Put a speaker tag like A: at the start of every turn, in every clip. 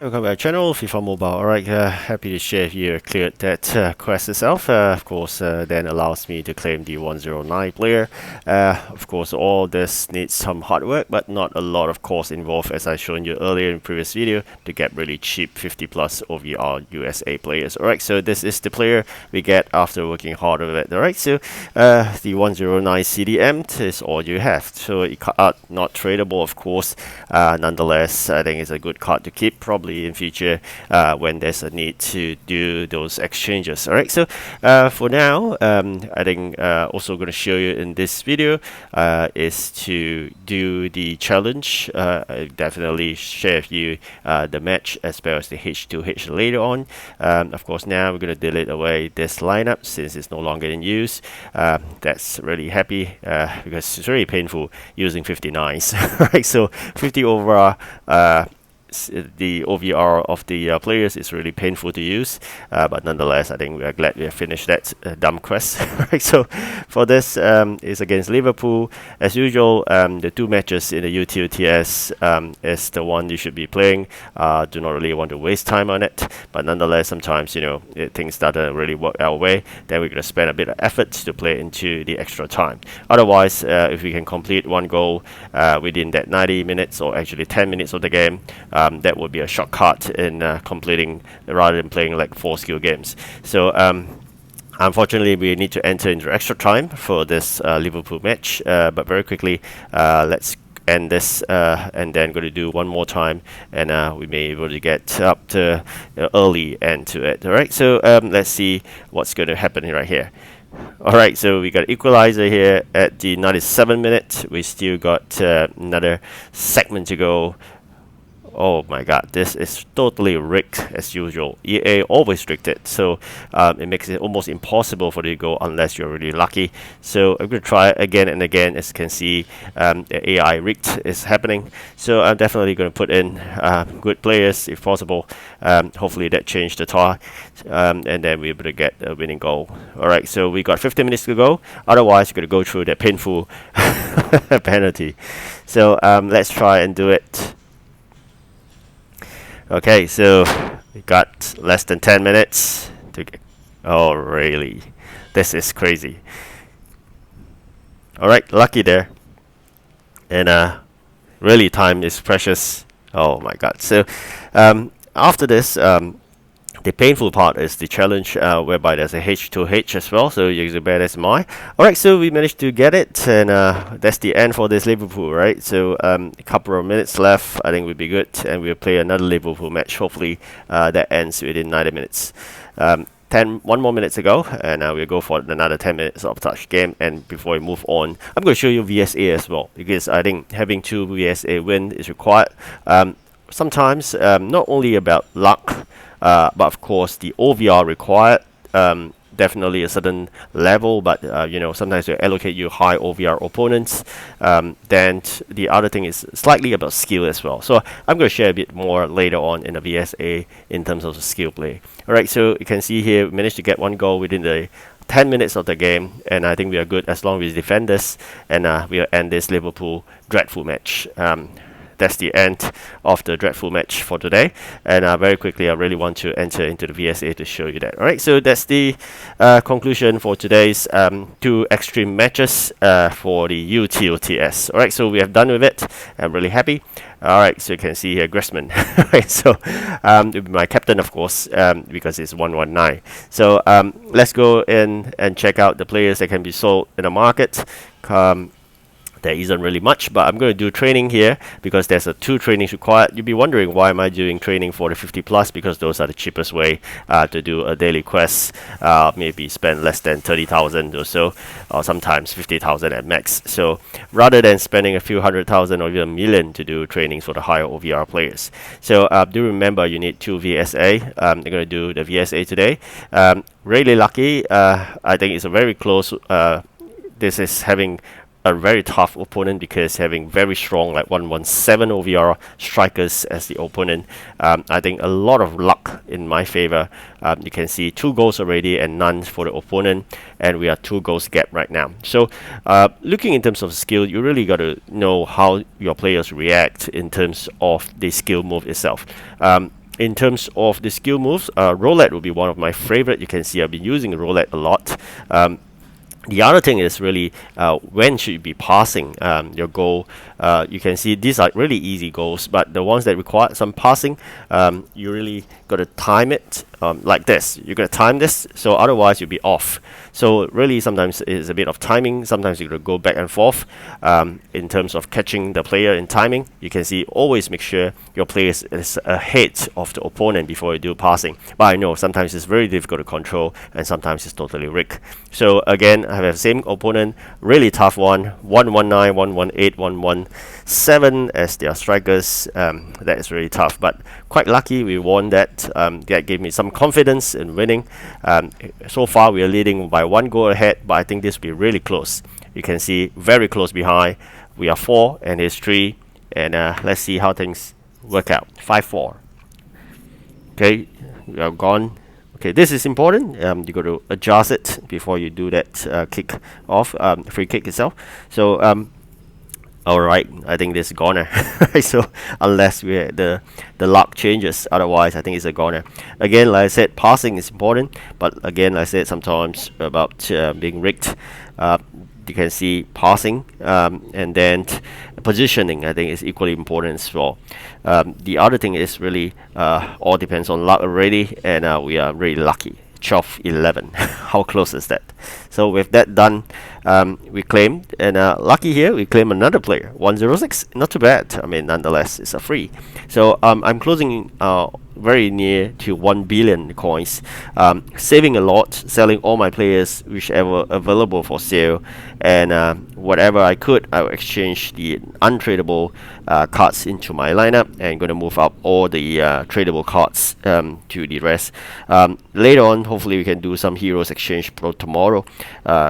A: Welcome back to the channel, FIFA Mobile. Alright, happy to share with you cleared that quest itself. Of course, then allows me to claim the 109 player. Of course, all this needs some hard work, but not a lot of cost involved, as I shown you earlier in the previous video, to get really cheap 50 plus OVR USA players. Alright, so this is the player we get after working hard with it. Alright, so the 109 CDM is all you have. So it not tradable, of course. Nonetheless, I think it's a good card to keep, probably in future when there's a need to do those exchanges. Alright, so for now, I think also going to show you in this video is to do the challenge. I definitely share with you the match as well as the H2H later on. Of course, now we're going to delete away this lineup since it's no longer in use. That's really happy because it's really painful using 59s. Right, so 50 overall. The OVR of the players is really painful to use, but nonetheless, I think we are glad we have finished that dumb quest. Right, so for this is against Liverpool. As usual, the two matches in the UTOTS is the one you should be playing. Do not really want to waste time on it, but nonetheless, sometimes things doesn't really work our way. Then we're gonna spend a bit of effort to play into the extra time. Otherwise, if we can complete one goal within that 90 minutes or actually 10 minutes of the game, that would be a shortcut in completing rather than playing like 4 skill games. So unfortunately, we need to enter into extra time for this Liverpool match, but very quickly, let's end this and then going to do one more time, and we may be able to get up to early end to it. Alright, so let's see what's going to happen right here. Alright, so we got equalizer here at the 97 minute. We still got another segment to go. Oh my god, this is totally rigged as usual. EA always rigged it, so it makes it almost impossible for you to go unless you're really lucky. So I'm going to try again and again. As you can see, the AI rigged is happening. So I'm definitely going to put in good players if possible. Hopefully that changed the tie, and then we're able to get a winning goal. Alright, so we got 15 minutes to go. Otherwise, you're going to go through that painful penalty. So let's try and do it. Okay, so we got less than 10 minutes to get. Oh, really? This is crazy. Alright, lucky there. And really, time is precious. Oh my god. So after this, the painful part is the challenge, whereby there's a H2H as well, so you can bear this in mind. Alright, so we managed to get it, and that's the end for this Liverpool, right? So a couple of minutes left, I think we'll be good, and we'll play another Liverpool match. Hopefully that ends within 90 minutes. One more minute to go, and we'll go for another 10 minutes of touch game. And before we move on, I'm going to show you VSA as well, because I think having 2 VSA win is required. Sometimes not only about luck, but of course the OVR required, definitely a certain level, but sometimes they allocate you high OVR opponents. Then the other thing is slightly about skill as well. So I'm going to share a bit more later on in the VSA in terms of the skill play. Alright, so you can see here we managed to get 1 goal within the 10 minutes of the game, and I think we are good as long as we defend this, and we'll end this Liverpool dreadful match. That's the end of the dreadful match for today, and very quickly I really want to enter into the VSA to show you that. Alright, so that's the conclusion for today's 2 extreme matches for the UTOTS. Alright, so we have done with it. I'm really happy. Alright, so you can see here Griezmann. Right, so it'll be my captain, of course, because it's 119. So let's go in and check out the players that can be sold in the market. There isn't really much, but I'm going to do training here because there's 2 trainings required. You'll be wondering why am I doing training for the 50 plus, because those are the cheapest way to do a daily quest. Maybe spend less than 30,000 or so, or sometimes 50,000 at max. So rather than spending a few 100,000 or even a million to do trainings for the higher OVR players. So do remember you need 2 VSA. I'm going to do the VSA today. Really lucky. I think it's a very close. This is having a very tough opponent because having very strong like 117 OVR strikers as the opponent. I think a lot of luck in my favor. You can see 2 goals already and none for the opponent, and we are 2 goals gap right now. So looking in terms of skill, you really got to know how your players react in terms of the skill move itself. In terms of the skill moves, roulette will be one of my favorite. You can see I've been using roulette a lot. The other thing is really when should you be passing your goal. You can see these are really easy goals, but the ones that require some passing, you really got to time it like this. You got to time this, so otherwise you'll be off. So really sometimes it's a bit of timing. Sometimes you got to go back and forth in terms of catching the player in timing. You can see always make sure your player is ahead of the opponent before you do passing. But I know sometimes it's very difficult to control and sometimes it's totally rigged. So again, I have the same opponent, really tough one, 119, 118, 117 as their strikers. That is really tough, but quite lucky we won that. That gave me some confidence in winning. So far we are leading by 1 goal ahead, but I think this will be really close. You can see very close behind. We are 4 and he's 3, and let's see how things work out. 5-4. Okay, we are gone. Okay, this is important. You got to adjust it before you do that kick off, free kick itself. So all right, I think this is goner. So unless the luck changes, otherwise I think it's a goner. Again, like I said, passing is important, but again, like I said, sometimes about being rigged. You can see passing, and then positioning I think is equally important as well. The other thing is really all depends on luck already, and we are really lucky. 12-11. How close is that? So with that done, we claimed, and lucky here we claim another player, 106. Not too bad. I mean, nonetheless, it's a free. So I'm closing very near to 1 billion coins, saving a lot, selling all my players whichever available for sale, and whatever I could, I will exchange the untradeable cards into my lineup and going to move up all the tradable cards to the rest. Later on, hopefully we can do some heroes exchange pro tomorrow.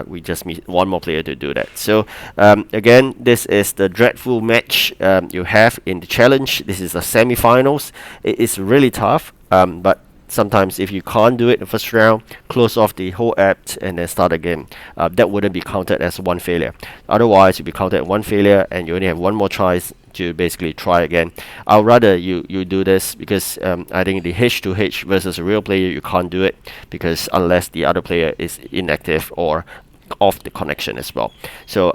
A: We just need one more player to do that. So again, this is the dreadful match you have in the challenge. This is the semi-finals. It is really tough, but sometimes if you can't do it in the first round, close off the whole app and then start again. That wouldn't be counted as one failure. Otherwise, you'll be counted as one failure and you only have one more choice to basically try again. I'd rather you do this because I think the H2H versus a real player, you can't do it because unless the other player is inactive or off the connection as well. So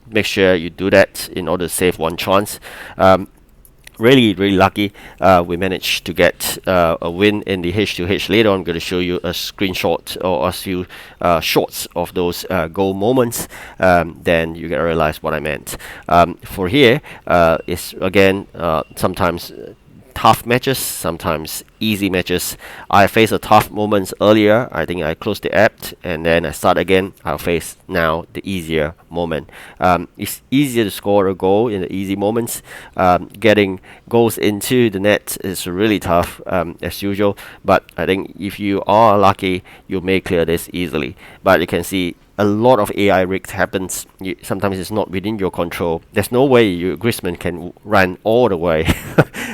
A: make sure you do that in order to save one chance. Really lucky we managed to get a win in the H2H. Later on I'm going to show you a screenshot or a few shots of those goal moments, then you can realize what I meant. For here is again sometimes tough matches, sometimes easy matches. I faced a tough moments earlier. I think I closed the app and then I start again. I'll face now the easier moment. It's easier to score a goal in the easy moments. Getting goals into the net is really tough as usual, but I think if you are lucky, you may clear this easily. But you can see a lot of AI rigs happens. Sometimes it's not within your control. There's no way Griezmann can run all the way.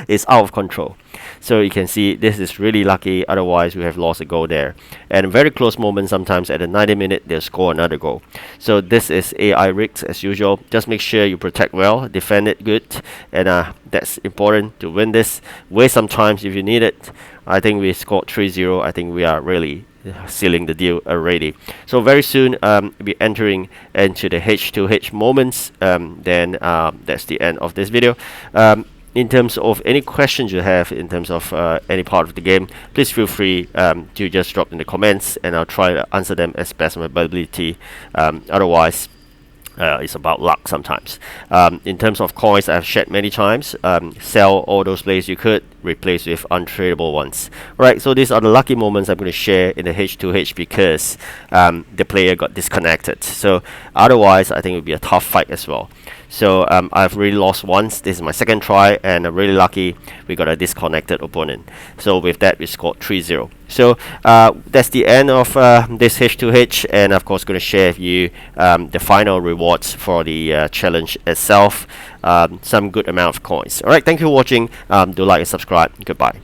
A: It's out of control. So you can see this is really lucky, otherwise we have lost a goal there. And very close moment, sometimes at the 90th minute they'll score another goal. So this is AI rigged as usual. Just make sure you protect well, defend it good, and that's important to win this. Waste some time if you need it. I think we scored 3-0. I think we are really sealing the deal already. So very soon we'll be entering into the H2H moments. Then that's the end of this video. In terms of any questions you have in terms of any part of the game, please feel free to just drop in the comments and I'll try to answer them as best of my ability. Otherwise, it's about luck sometimes. In terms of coins, I've shared many times. Sell all those players you could, replace with untradeable ones. Right, so these are the lucky moments I'm going to share in the H2H because the player got disconnected. So otherwise, I think it would be a tough fight as well. So I've really lost once. This is my second try, and I'm really lucky we got a disconnected opponent. So with that, we scored 3-0. So that's the end of this H2H, and of course, going to share with you the final rewards for the challenge itself. Some good amount of coins. All right, thank you for watching. Do like and subscribe. Goodbye.